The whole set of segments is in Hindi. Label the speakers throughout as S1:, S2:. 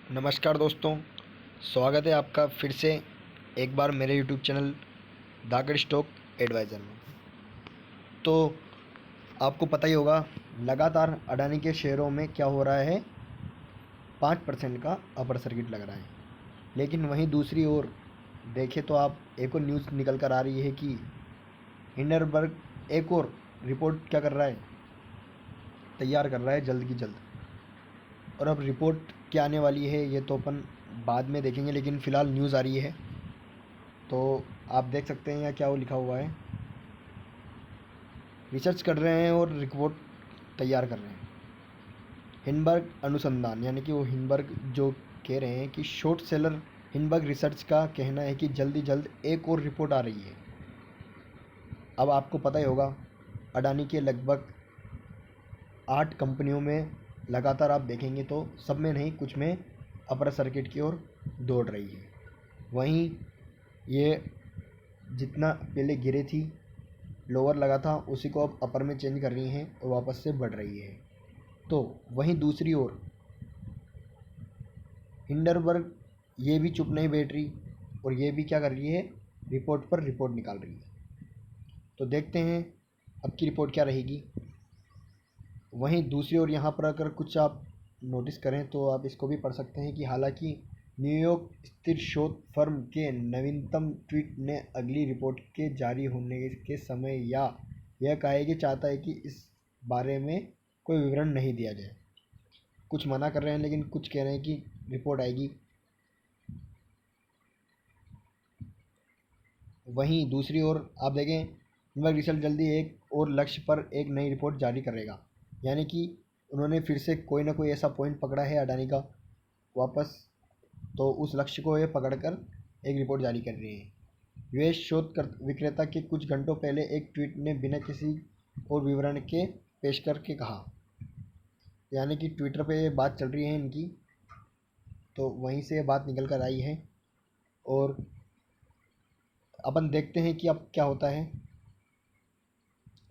S1: नमस्कार दोस्तों, स्वागत है आपका फिर से एक बार मेरे यूट्यूब चैनल धाकड़ स्टॉक एडवाइज़र में। तो आपको पता ही होगा, लगातार अडानी के शेयरों में क्या हो रहा है, 5% का अपर सर्किट लग रहा है। लेकिन वहीं दूसरी ओर देखें तो आप एक और न्यूज़ निकल कर आ रही है कि हिंडनबर्ग एक और रिपोर्ट क्या कर रहा है, तैयार कर रहा है जल्द की जल्द। और अब रिपोर्ट क्या आने वाली है ये तो अपन बाद में देखेंगे, लेकिन फ़िलहाल न्यूज़ आ रही है तो आप देख सकते हैं यहाँ क्या वो लिखा हुआ है। रिसर्च कर रहे हैं और रिपोर्ट तैयार कर रहे हैं। हिंडनबर्ग अनुसंधान यानी कि वो हिंडनबर्ग जो कह रहे हैं कि शॉर्ट सेलर हिंडनबर्ग रिसर्च का कहना है कि जल्दी जल्द एक और रिपोर्ट आ रही है। अब आपको पता ही होगा, अडानी के लगभग 8 कंपनियों में लगातार आप देखेंगे तो सब में नहीं, कुछ में अपर सर्किट की ओर दौड़ रही है। वहीं ये जितना पहले गिरे थी, लोअर लगा था, उसी को अब अपर में चेंज कर रही हैं और वापस से बढ़ रही है। तो वहीं दूसरी ओर हिंडनबर्ग ये भी चुप नहीं बैठ रही और ये भी क्या कर रही है, रिपोर्ट पर रिपोर्ट निकाल रही है। तो देखते हैं अब की रिपोर्ट क्या रहेगी। वहीं दूसरी ओर यहाँ पर अगर कुछ आप नोटिस करें तो आप इसको भी पढ़ सकते हैं कि हालांकि न्यूयॉर्क स्थित शोध फर्म के नवीनतम ट्वीट ने अगली रिपोर्ट के जारी होने के समय यह कहा है कि चाहता है कि इस बारे में कोई विवरण नहीं दिया जाए। कुछ मना कर रहे हैं लेकिन कुछ कह रहे हैं कि रिपोर्ट आएगी। वहीं दूसरी ओर आप देखें, हिंडनबर्ग रिसर्च जल्दी एक और लक्ष्य पर एक नई रिपोर्ट जारी करेगा। यानी कि उन्होंने फिर से कोई ना कोई ऐसा पॉइंट पकड़ा है अडानी का वापस, तो उस लक्ष्य को ये पकड़कर एक रिपोर्ट जारी कर रही है। यूएस शोध विक्रेता के कुछ घंटों पहले एक ट्वीट ने बिना किसी और विवरण के पेश करके कहा, यानी कि ट्विटर पे ये बात चल रही है इनकी, तो वहीं से ये बात निकल कर आई है। और अपन देखते हैं कि अब क्या होता है।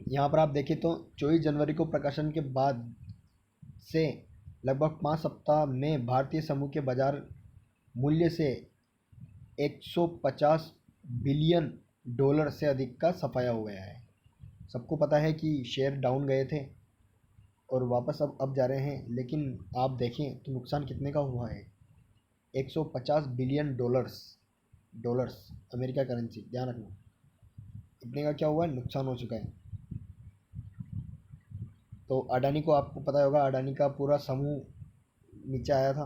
S1: यहाँ पर आप देखें तो 24 जनवरी को प्रकाशन के बाद से लगभग 5 सप्ताह में भारतीय समूह के बाजार मूल्य से 150 बिलियन डॉलर से अधिक का सफाया हो गया है। सबको पता है कि शेयर डाउन गए थे और वापस अब जा रहे हैं, लेकिन आप देखें तो नुकसान कितने का हुआ है, 150 billion dollars. Dollars America currency, ध्यान रखना, इतने का क्या हुआ है, नुकसान हो चुका है। तो अडानी को आपको पता होगा, अडानी का पूरा समूह नीचे आया था,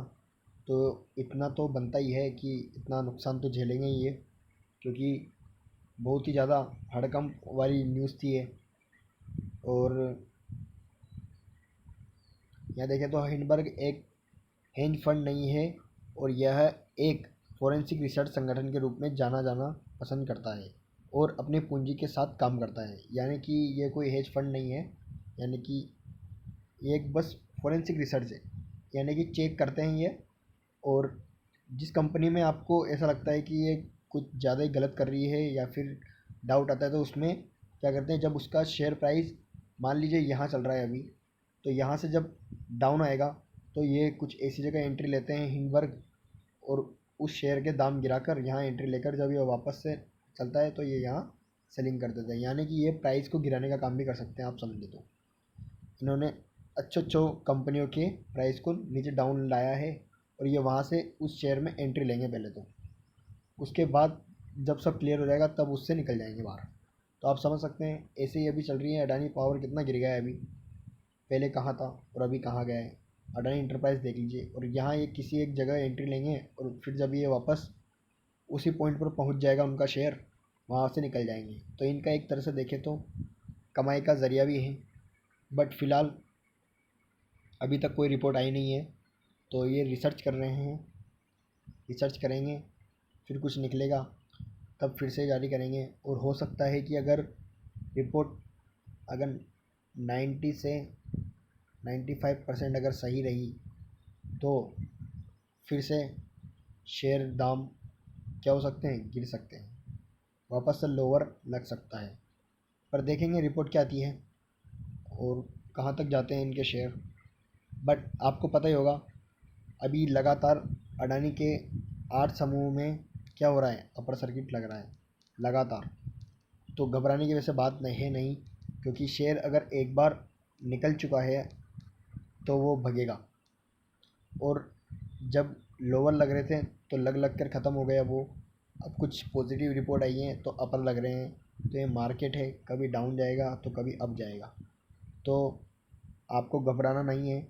S1: तो इतना तो बनता ही है कि इतना नुकसान तो झेलेंगे ही ये, क्योंकि बहुत ही ज़्यादा हड़कंप वाली न्यूज़ थी ये। और यहाँ देखें तो हिंडनबर्ग एक हेज फंड नहीं है और यह एक फोरेंसिक रिसर्च संगठन के रूप में जाना जाना पसंद करता है और अपनी पूंजी के साथ काम करता है। यानी कि ये कोई हेज फंड नहीं है, यानी कि ये एक बस फोरेंसिक रिसर्च है, यानी कि चेक करते हैं ये। और जिस कंपनी में आपको ऐसा लगता है कि ये कुछ ज़्यादा ही गलत कर रही है या फिर डाउट आता है, तो उसमें क्या करते हैं, जब उसका शेयर प्राइस मान लीजिए यहाँ चल रहा है अभी, तो यहाँ से जब डाउन आएगा तो ये कुछ ऐसी जगह एंट्री लेते हैं हिंडनबर्ग, और उस शेयर के दाम गिराकर यहाँ एंट्री लेकर जब ये वापस से चलता है तो ये यहाँ सेलिंग कर देते हैं। यानी कि ये प्राइस को गिराने का काम भी कर सकते हैं आप समझे तो। इन्होंने अच्छो अच्छो कंपनियों के प्राइस को नीचे डाउन लाया है और ये वहाँ से उस शेयर में एंट्री लेंगे पहले, तो उसके बाद जब सब क्लियर हो जाएगा तब उससे निकल जाएंगे बाहर। तो आप समझ सकते हैं ऐसे ही अभी चल रही है। अडानी पावर कितना गिर गया है अभी, पहले कहाँ था और अभी कहाँ गया है। अडानी इंटरप्राइज देख लीजिए, और यहाँ ये किसी एक जगह एंट्री लेंगे और फिर जब ये वापस उसी पॉइंट पर पहुँच जाएगा उनका शेयर, वहाँ से निकल जाएंगे। तो इनका एक तरह से देखें तो कमाई का ज़रिया भी है। बट फ़िलहाल अभी तक कोई रिपोर्ट आई नहीं है, तो ये रिसर्च कर रहे हैं, रिसर्च करेंगे, फिर कुछ निकलेगा तब फिर से जारी करेंगे। और हो सकता है कि अगर रिपोर्ट अगर 90 से 95% अगर सही रही तो फिर से शेयर दाम क्या हो सकते हैं, गिर सकते हैं, वापस से लोअर लग सकता है। पर देखेंगे रिपोर्ट क्या आती है और कहाँ तक जाते हैं इनके शेयर। बट आपको पता ही होगा, अभी लगातार अडानी के 8 समूह में क्या हो रहा है, अपर सर्किट लग रहा है लगातार। तो घबराने की वैसे बात नहीं है नहीं, क्योंकि शेयर अगर एक बार निकल चुका है तो वो भगेगा। और जब लोअर लग रहे थे तो लग लग कर ख़त्म हो गया वो। अब कुछ पॉजिटिव रिपोर्ट आई हैं तो अपर लग रहे हैं। तो ये मार्केट है, कभी डाउन जाएगा तो कभी अप जाएगा। तो आपको घबराना नहीं है,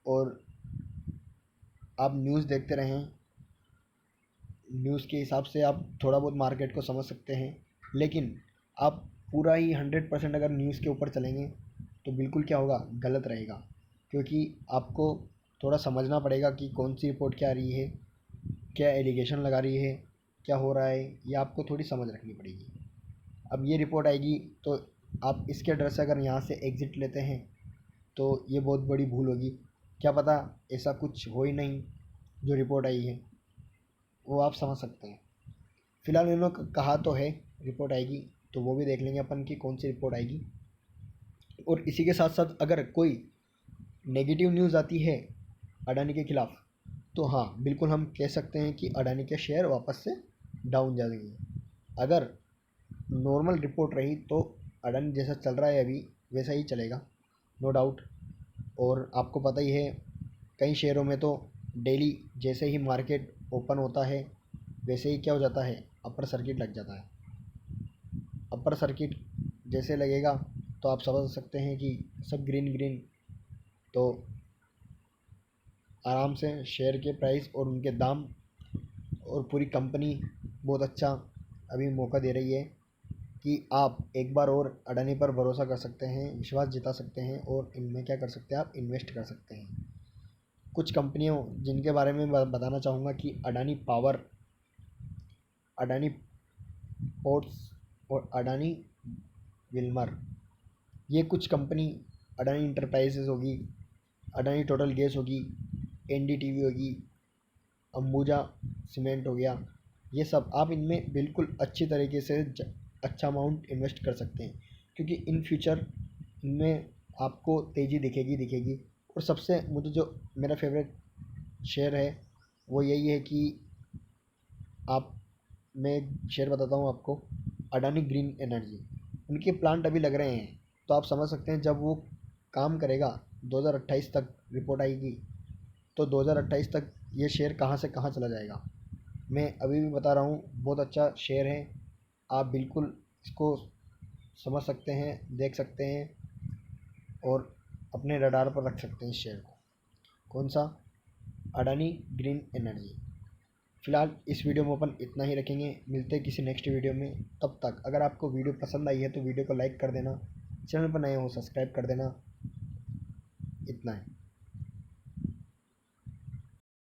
S1: और आप न्यूज़ देखते रहें। न्यूज़ के हिसाब से आप थोड़ा बहुत मार्केट को समझ सकते हैं, लेकिन आप पूरा ही 100% अगर न्यूज़ के ऊपर चलेंगे तो बिल्कुल क्या होगा, गलत रहेगा। क्योंकि आपको थोड़ा समझना पड़ेगा कि कौन सी रिपोर्ट क्या आ रही है, क्या एलिगेशन लगा रही है, क्या हो रहा है, ये आपको थोड़ी समझ रखनी पड़ेगी। अब ये रिपोर्ट आएगी तो आप इसके डर से अगर यहाँ से एग्ज़िट लेते हैं तो ये बहुत बड़ी भूल होगी। क्या पता ऐसा कुछ हो ही नहीं जो रिपोर्ट आई है, वो आप समझ सकते हैं। फ़िलहाल इन्होंने कहा तो है रिपोर्ट आएगी, तो वो भी देख लेंगे अपन कि कौन सी रिपोर्ट आएगी। और इसी के साथ साथ अगर कोई नेगेटिव न्यूज़ आती है अडानी के ख़िलाफ़, तो हाँ बिल्कुल हम कह सकते हैं कि अडानी के शेयर वापस से डाउन जाएंगे। अगर नॉर्मल रिपोर्ट रही तो अडानी जैसा चल रहा है अभी वैसा ही चलेगा, नो डाउट। और आपको पता ही है कई शेयरों में तो डेली जैसे ही मार्केट ओपन होता है वैसे ही क्या हो जाता है, अपर सर्किट लग जाता है। अपर सर्किट जैसे लगेगा तो आप समझ सकते हैं कि सब ग्रीन ग्रीन। तो आराम से शेयर के प्राइस और उनके दाम और पूरी कंपनी बहुत अच्छा अभी मौका दे रही है कि आप एक बार और अडानी पर भरोसा कर सकते हैं, विश्वास जता सकते हैं, और इनमें क्या कर सकते हैं, आप इन्वेस्ट कर सकते हैं। कुछ कंपनियों जिनके बारे में बताना चाहूँगा कि अडानी पावर, अडानी पोर्ट्स और अडानी विल्मर, ये कुछ कंपनी, अडानी इंटरप्राइजेज होगी, अडानी टोटल गैस होगी, एनडीटीवी होगी, अंबुजा सीमेंट हो गया, ये सब आप इनमें बिल्कुल अच्छी तरीके से अच्छा अमाउंट इन्वेस्ट कर सकते हैं। क्योंकि इन फ्यूचर इनमें आपको तेज़ी दिखेगी दिखेगी। और सबसे मुझे जो मेरा फेवरेट शेयर है वो यही है कि आप, मैं एक शेयर बताता हूँ आपको, अडानी ग्रीन एनर्जी। उनके प्लांट अभी लग रहे हैं, तो आप समझ सकते हैं जब वो काम करेगा 2028 तक रिपोर्ट आएगी, तो 2028 तक ये शेयर कहाँ से कहाँ चला जाएगा। मैं अभी भी बता रहा हूँ, बहुत अच्छा शेयर है। आप बिल्कुल इसको समझ सकते हैं, देख सकते हैं, और अपने रडार पर रख सकते हैं इस शेयर को। कौन सा, अडानी ग्रीन एनर्जी। फ़िलहाल इस वीडियो में अपन इतना ही रखेंगे, मिलते हैं किसी नेक्स्ट वीडियो में। तब तक अगर आपको वीडियो पसंद आई है तो वीडियो को लाइक कर देना, चैनल पर नए हो सब्सक्राइब कर देना। इतना है।